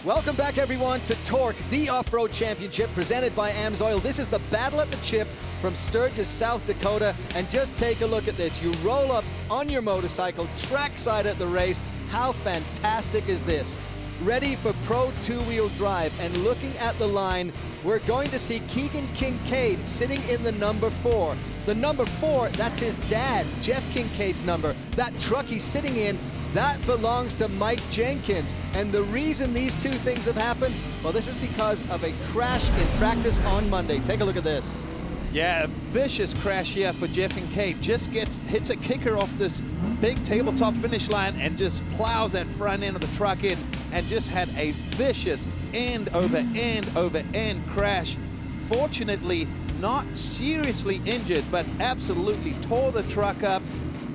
Welcome back, everyone, to TORC, the off-road championship presented by AMSOIL. This is the battle at the chip from Sturgis, South Dakota. And just take a look at this. You roll up on your motorcycle, trackside at the race. How fantastic is this? Ready for Pro two-wheel drive. And looking at the line, we're going to see Keegan Kincaid sitting in the number 4. The number 4, that's his dad, Jeff Kincaid's number. That truck he's sitting in, that belongs to Mike Jenkins. And the reason these two things have happened, well, this is because of a crash in practice on Monday. Take a look at this. Yeah, a vicious crash here for Jeff Kincaid. Just hits a kicker off this big tabletop finish line and just plows that front end of the truck in and just had a vicious end over end crash. Fortunately, not seriously injured, but absolutely tore the truck up.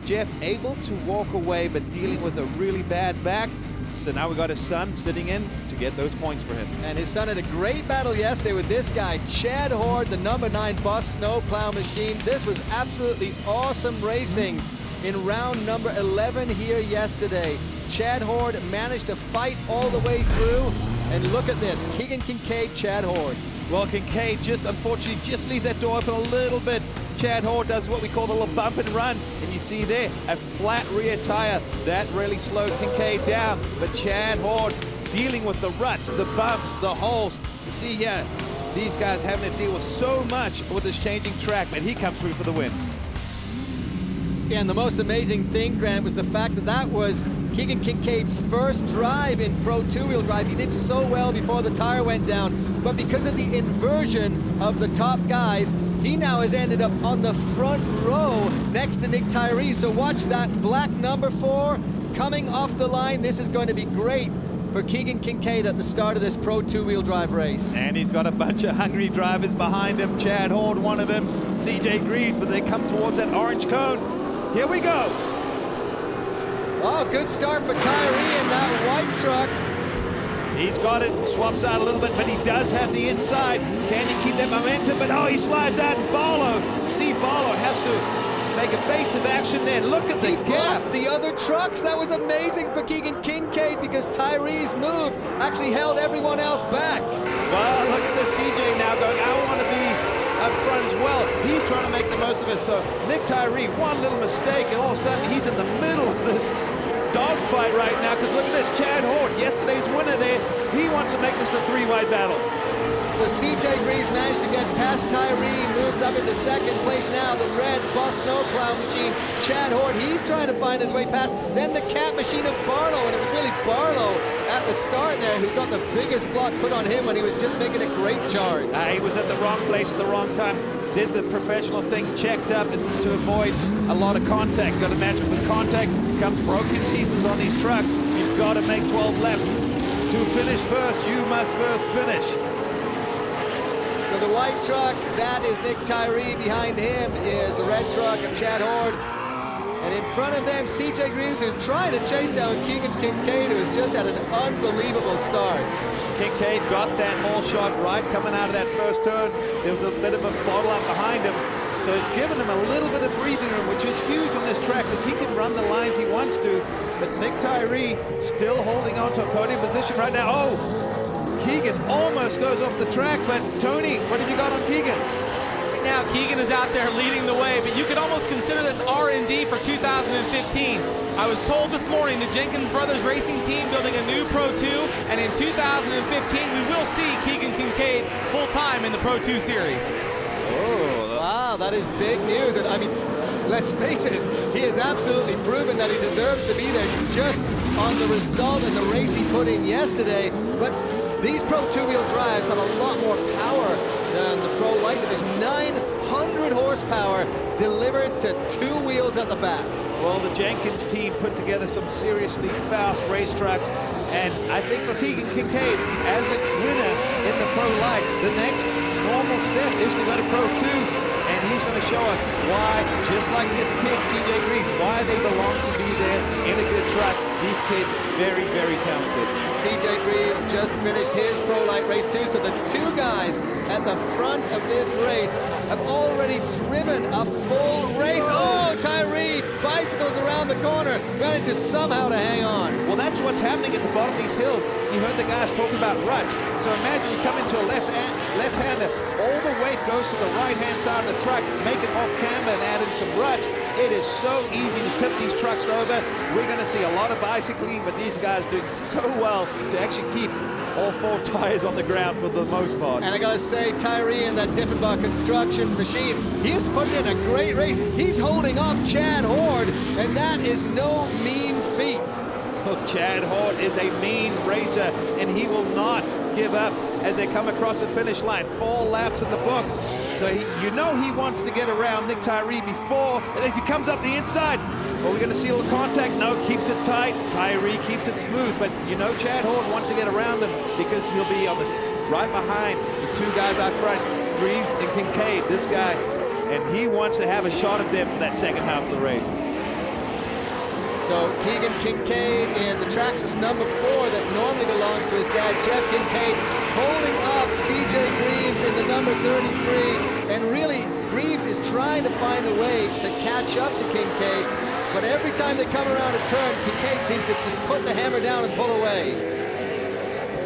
Jeff able to walk away, but dealing with a really bad back. So now we got his son sitting in to get those points for him. And his son had a great battle yesterday with this guy, Chad Horde, the number 9 Boss snowplow machine. This was absolutely awesome racing in round number 11 here yesterday. Chad Horde managed to fight all the way through. And look at this, Keegan Kincaid, Chad Horde. Well, Kincaid just unfortunately just leaves that door open a little bit. Chad Horde does what we call a little bump and run, and you see there a flat rear tire that really slowed Kincaid down. But Chad Horde dealing with the ruts, the bumps, the holes. You see here, these guys having to deal with so much with this changing track, but he comes through for the win. Yeah, and the most amazing thing, Grant, was the fact that that was Keegan Kincaid's first drive in Pro two-wheel drive. He did so well before the tire went down, but because of the inversion of the top guys, he now has ended up on the front row next to Nick Tyree. So watch that black number 4 coming off the line. This is going to be great for Keegan Kincaid at the start of this Pro two-wheel drive race. And he's got a bunch of hungry drivers behind him. Chad Horde, one of them, CJ Greaves, but they come towards that orange cone. Here we go. Oh, good start for Tyree in that white truck. He's got it, swaps out a little bit, but he does have the inside. Can he keep that momentum? But oh, he slides out, and Steve Barlow has to make evasive action there. Look at the gap. The other trucks, that was amazing for Keegan Kincaid because Tyree's move actually held everyone else back. Well, look at the CJ now going, I want to be up front as well. He's trying to make the most of it. So Nick Tyree, one little mistake, and all of a sudden he's in the middle of this dogfight right now, because look at this, Chad Horde, yesterday's winner there. He wants to make this a 3-wide battle. So CJ Greaves managed to get past Tyree, moves up into second place now. The red Boss snowplow machine, Chad Horde, he's trying to find his way past. Then the cat machine of Barlow, and it was really Barlow at the start there who got the biggest block put on him when he was just making a great charge. He was at the wrong place at the wrong time. Did the professional thing, checked up and to avoid a lot of contact. Got to imagine with contact comes broken pieces on these trucks. You've got to make 12 laps. To finish first, you must first finish. So the white truck, that is Nick Tyree. Behind him is the red truck of Chad Horde. And in front of them, CJ Greaves, who's trying to chase down Keegan Kincaid, who has just had an unbelievable start. Kincaid got that whole shot right coming out of that first turn. There was a bit of a bottle up behind him. So it's given him a little bit of breathing room, which is huge on this track because he can run the lines he wants to. But Nick Tyree still holding on to a podium position right now. Oh, Keegan almost goes off the track, but Tony, what have you got on Keegan? Now Keegan is out there leading the way, but you could almost consider this R&D for 2015. I was told this morning the Jenkins Brothers Racing Team building a new Pro 2, and in 2015 we will see Keegan Kincaid full-time in the Pro 2 series. Oh, wow, that is big news. And I mean, let's face it, he has absolutely proven that he deserves to be there just on the result and the race he put in yesterday. But these Pro two-wheel drives have a lot more power than the Pro Light Division. 900 horsepower delivered to 2 wheels at the back. Well, the Jenkins team put together some seriously fast racetracks, and I think for Keegan Kincaid, as a winner in the Pro Lights, the next normal step is to go to Pro 2, and he's going to show us why, just like this kid, CJ Greaves, why they belong to be there in a good track. These kids, very, very talented. CJ Greaves just finished his Pro Light race too, so the two guys at the front of this race have already driven a full race. Oh, Tyree bicycles around the corner, manages somehow to hang on. Well, that's what's happening at the bottom of these hills. You heard the guys talking about ruts. So imagine you come into a left-hander, all the weight goes to the right-hand side of the truck, make it off camber and add in some ruts. It is so easy to tip these trucks over. We're going to see a lot of bicycling, but these guys doing so well to actually keep all four tires on the ground for the most part. And I gotta say, Tyree in that Diffenbach construction machine, he's putting in a great race. He's holding off Chad Horde, and that is no mean feat. Look, Chad Horde is a mean racer, and he will not give up as they come across the finish line. 4 laps in the book. So you know he wants to get around Nick Tyree before, and as he comes up the inside, are we going to see a little contact? No, keeps it tight. Tyree keeps it smooth, but you know Chad Horde wants to get around him because he'll be on this right behind the 2 guys out front, Greaves and Kincaid, this guy, and he wants to have a shot at them for that second half of the race. So Keegan Kincaid in the Traxxas number 4 that normally belongs to his dad, Jeff Kincaid, holding off CJ Greaves in the number 33. And really, Greaves is trying to find a way to catch up to Kincaid. But every time they come around a turn, Kincaid seems to just put the hammer down and pull away.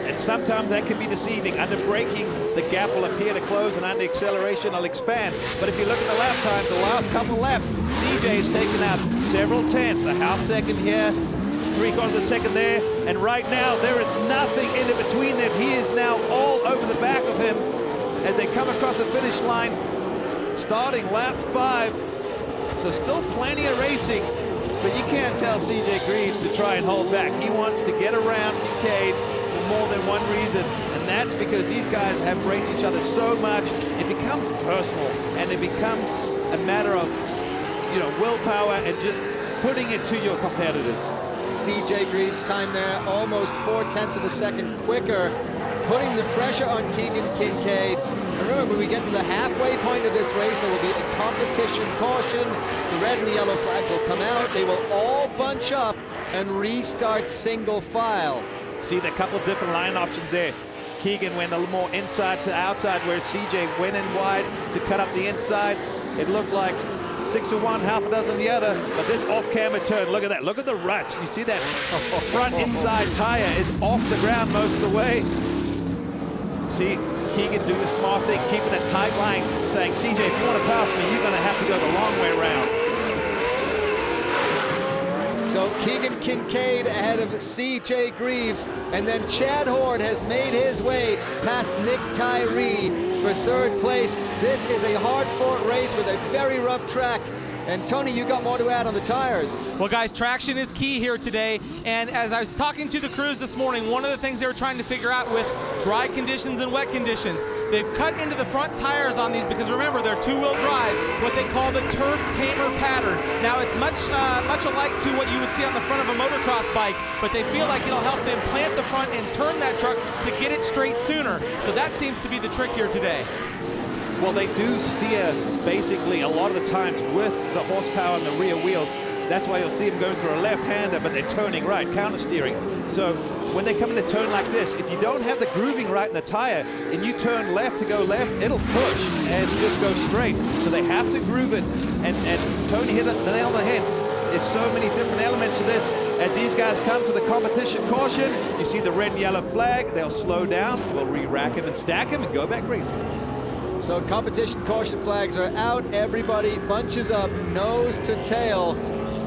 And sometimes that can be deceiving. Under braking, the gap will appear to close, and under acceleration, it'll expand. But if you look at the lap time, the last couple of laps, CJ has taken out several tenths, a half second here, 3/4 of a second there, and right now there is nothing in between them. He is now all over the back of him as they come across the finish line, starting lap 5. So still plenty of racing, but you can't tell CJ Greaves to try and hold back. He wants to get around Kincaid for more than one reason, and that's because these guys have raced each other so much, it becomes personal, and it becomes a matter of, you know, willpower and just putting it to your competitors. CJ Greaves' time there, almost 4/10 of a second quicker, putting the pressure on Keegan Kincaid. And remember, when we get to the halfway point of this race, there will be a competition caution. The red and the yellow flags will come out. They will all bunch up and restart single file. See the couple different line options there. Keegan went a little more inside to outside, where CJ went in wide to cut up the inside. It looked like 6 of one, half a dozen the other, but this off-camera turn, look at that. Look at the ruts. You see that front inside tire is off the ground most of the way. See Keegan do the smart thing, keeping a tight line, saying, CJ, if you want to pass me, you're going to have to go the long way around. So Keegan Kincaid ahead of CJ Greaves, and then Chad Horde has made his way past Nick Tyree for 3rd place. This is a hard-fought race with a very rough track. And Tony, you got more to add on the tires. Well, guys, traction is key here today. And as I was talking to the crews this morning, one of the things they were trying to figure out with dry conditions and wet conditions, they've cut into the front tires on these because remember, they're 2-wheel drive, what they call the turf tamer pattern. Now, it's much alike to what you would see on the front of a motocross bike, but they feel like it'll help them plant the front and turn that truck to get it straight sooner. So that seems to be the trick here today. Well, they do steer basically a lot of the times with the horsepower and the rear wheels. That's why you'll see them going through a left-hander, but they're turning right, counter-steering. So when they come in a turn like this, if you don't have the grooving right in the tire and you turn left to go left, it'll push and just go straight. So they have to groove it, and Tony hit the nail on the head. There's so many different elements to this. As these guys come to the competition caution, you see the red and yellow flag. They'll slow down, we'll re-rack them and stack them and go back racing. So competition caution flags are out. Everybody bunches up nose to tail.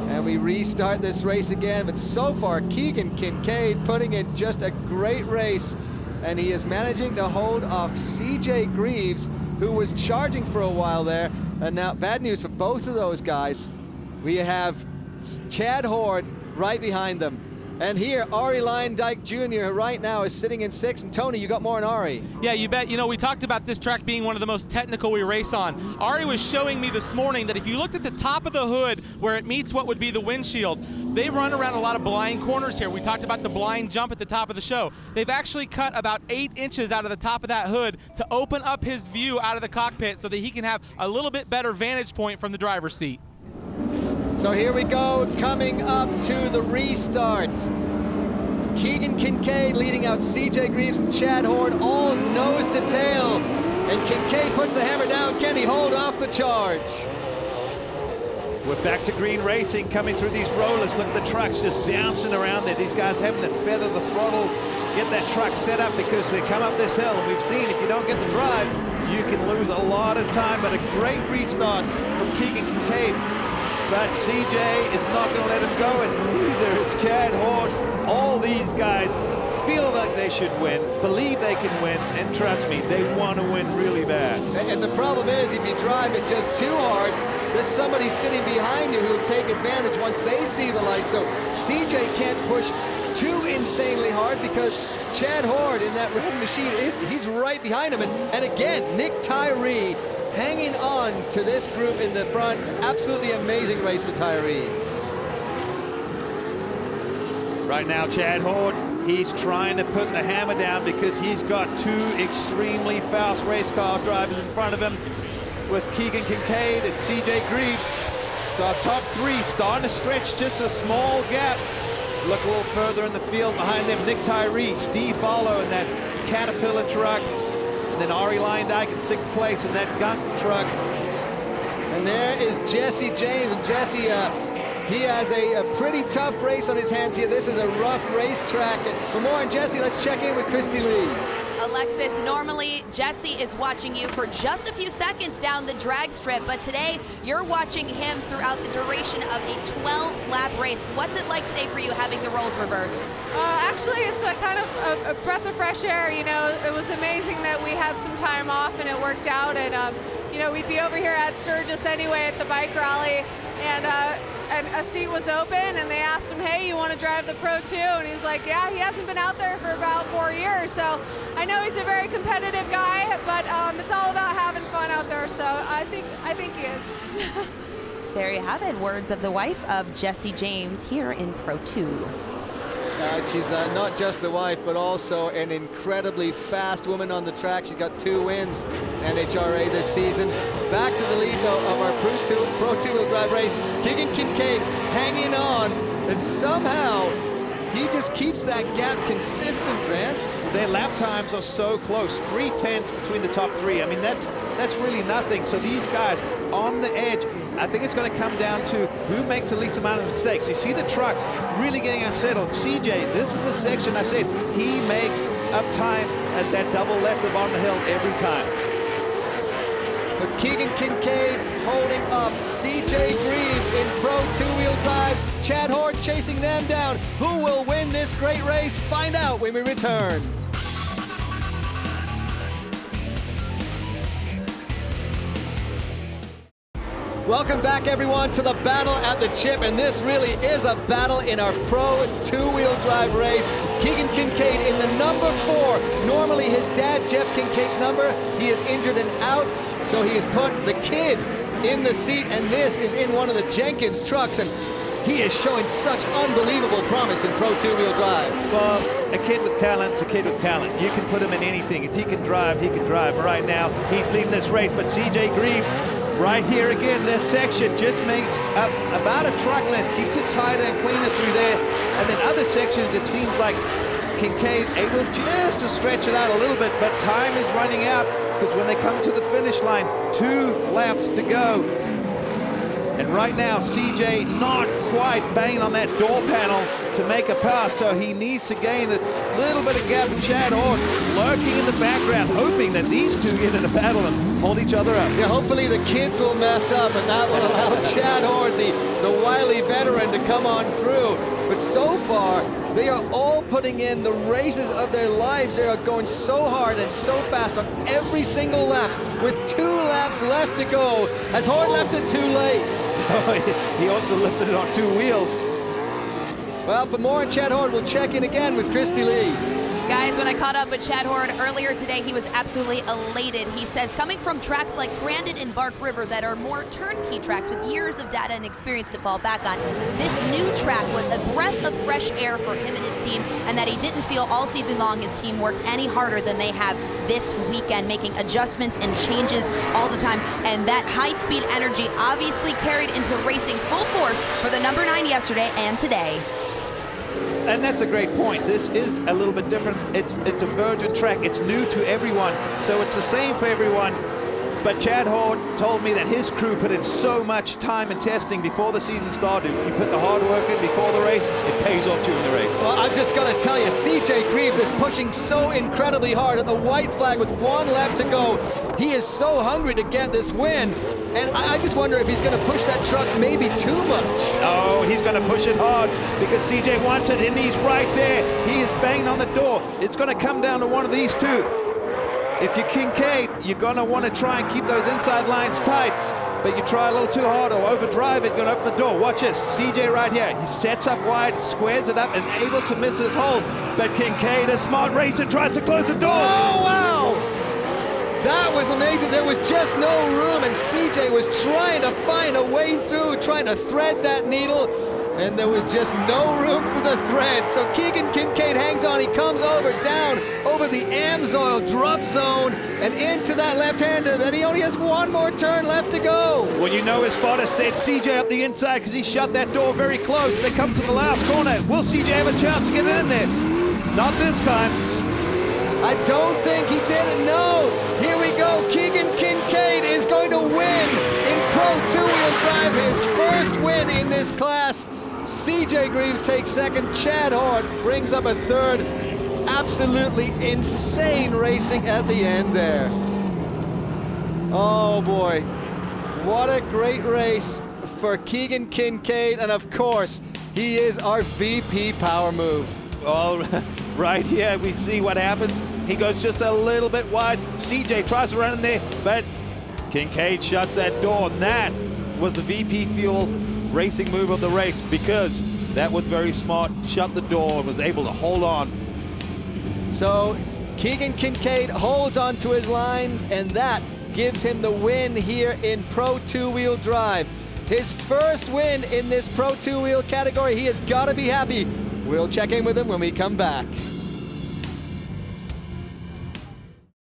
And we restart this race again. But so far, Keegan Kincaid putting in just a great race. And he is managing to hold off CJ Greaves, who was charging for a while there. And now, bad news for both of those guys. We have Chad Horde right behind them. And here, Ari Lyondike Jr. right now is sitting in 6th. And Tony, you got more on Ari. Yeah, you bet. You know, we talked about this track being one of the most technical we race on. Ari was showing me this morning that if you looked at the top of the hood where it meets what would be the windshield, they run around a lot of blind corners here. We talked about the blind jump at the top of the show. They've actually cut about 8 inches out of the top of that hood to open up his view out of the cockpit so that he can have a little bit better vantage point from the driver's seat. So here we go, coming up to the restart. Keegan Kincaid leading out CJ Greaves and Chad Horde, all nose to tail. And Kincaid puts the hammer down. Can he hold off the charge? We're back to green racing, coming through these rollers. Look at the trucks just bouncing around there. These guys having to feather the throttle, get that truck set up, because we come up this hill, and we've seen if you don't get the drive, you can lose a lot of time. But a great restart from Keegan Kincaid. But CJ is not going to let him go, and neither is Chad Horde. All these guys feel like they should win, believe they can win, and trust me, they want to win really bad. And the problem is, if you drive it just too hard, there's somebody sitting behind you who'll take advantage once they see the light. So CJ can't push too insanely hard, because Chad Horde in that red machine, he's right behind him. And again, Nick Tyree hanging on to this group in the front. Absolutely amazing race for Tyree. Right now, Chad Horde, he's trying to put the hammer down, because he's got two extremely fast race car drivers in front of him, with Keegan Kincaid and CJ Greaves. So our top three starting to stretch just a small gap. Look a little further in the field behind them, Nick Tyree, Steve Barlow in that Caterpillar truck, and then Ari Leyendyke in 6th place in that Gunk truck. And there is Jesse James. And Jesse, he has a pretty tough race on his hands here. This is a rough racetrack. And for more on Jesse, let's check in with Christy Lee. Alexis, normally Jesse is watching you for just a few seconds down the drag strip, but today you're watching him throughout the duration of a 12-lap race. What's it like today for you having the roles reversed? Actually, it's a kind of a breath of fresh air. You know, it was amazing that we had some time off and it worked out. And, you know, we'd be over here at Sturgis anyway at the bike rally, and a seat was open, and they asked him, hey, you want to drive the Pro 2? And he's like, yeah, he hasn't been out there for about 4 years. So I know he's a very competitive guy, but it's all about having fun out there. So I think he is. There you have it. Words of the wife of Jesse James here in Pro 2. She's not just the wife, but also an incredibly fast woman on the track. She's got 2 wins NHRA this season. Back to the lead, though, of our Pro 2-wheel drive race. Keegan Kincaid hanging on, and somehow he just keeps that gap consistent, Grant. Their lap times are so close, 3/10 between the top three. I mean, that's really nothing. So these guys on the edge, I think it's going to come down to who makes the least amount of mistakes. You see the trucks really getting unsettled. CJ, this is the section I said, he makes up time at that double left of on the hill every time. So Keegan Kincaid holding up CJ Greaves in Pro 2-wheel drives. Chad Horde chasing them down. Who will win this great race? Find out when we return. Welcome back, everyone, to the battle at the chip, and this really is a battle in our Pro 2-wheel drive race. Keegan Kincaid in the number 4. Normally his dad, Jeff Kincaid's number, he is injured and out, so he has put the kid in the seat, and this is in one of the Jenkins trucks, and he is showing such unbelievable promise in Pro 2-wheel drive. Well, a kid with talent's a kid with talent. You can put him in anything. If he can drive, he can drive. Right now, he's leading this race, but CJ Greaves, right here again, that section just makes up about a truck length, keeps it tighter and cleaner through there. And then other sections, it seems like Kincaid able just to stretch it out a little bit, but time is running out, because when they come to the finish line, 2 laps to go. And right now, CJ not quite banging on that door panel to make a pass, so he needs to gain a little bit of gap. And Chad Horde lurking in the background, hoping that these two get in a battle and hold each other up. Yeah, hopefully the kids will mess up, and that will allow Chad Horde, the wily veteran, to come on through. But so far, they are all putting in the races of their lives. They are going so hard and so fast on every single lap, with 2 laps left to go. Has Horde left it too late? He also lifted it on 2 wheels. Well, for more on Chad Horde, we'll check in again with Christy Lee. Guys, when I caught up with Chad Horde earlier today, he was absolutely elated. He says coming from tracks like Grandin and Bark River that are more turnkey tracks with years of data and experience to fall back on, this new track was a breath of fresh air for him and his team, and that he didn't feel all season long his team worked any harder than they have this weekend, making adjustments and changes all the time. And that high-speed energy obviously carried into racing full force for the number 9 yesterday and today. And that's a great point. This is a little bit different. It's a virgin track. It's new to everyone, so it's the same for everyone. But Chad Hord told me that his crew put in so much time and testing before the season started. You put the hard work in before the race, it pays off during the race. Well, I've just got to tell you, CJ Greaves is pushing so incredibly hard at the white flag with 1 lap to go. He is so hungry to get this win. And I just wonder if he's going to push that truck maybe too much. Oh, he's going to push it hard because CJ wants it, and he's right there. He is banging on the door. It's going to come down to one of these two. If you're Kincaid, you're going to want to try and keep those inside lines tight, but you try a little too hard or overdrive it, you're going to open the door. Watch this, CJ right here. He sets up wide, squares it up, and able to miss his hole. But Kincaid, a smart racer, tries to close the door. Oh, wow! That was amazing. There was just no room, and CJ was trying to find a way through, trying to thread that needle, and there was just no room for the thread. So Keegan Kincaid hangs on. He comes down over the AMSOIL drop zone and into that left-hander. Then he only has 1 more turn left to go. Well, you know his spotter set CJ up the inside because he shut that door very close. They come to the last corner. Will CJ have a chance to get it in there? Not this time. I don't think he did it, no. Here we go, Keegan Kincaid is going to win in Pro 2-wheel drive, his first win in this class. CJ Greaves takes second, Chad Hord brings up a third. Absolutely insane racing at the end there. Oh boy, what a great race for Keegan Kincaid, and of course, he is our VP power move. All right here, we see what happens. He goes just a little bit wide. CJ tries to run in there, but Kincaid shuts that door, and that was the VP Fuel racing move of the race because that was very smart. Shut the door and was able to hold on. So Keegan Kincaid holds on to his lines, and that gives him the win here in Pro 2-wheel drive. His first win in this Pro 2-wheel category. He has got to be happy. We'll check in with him when we come back.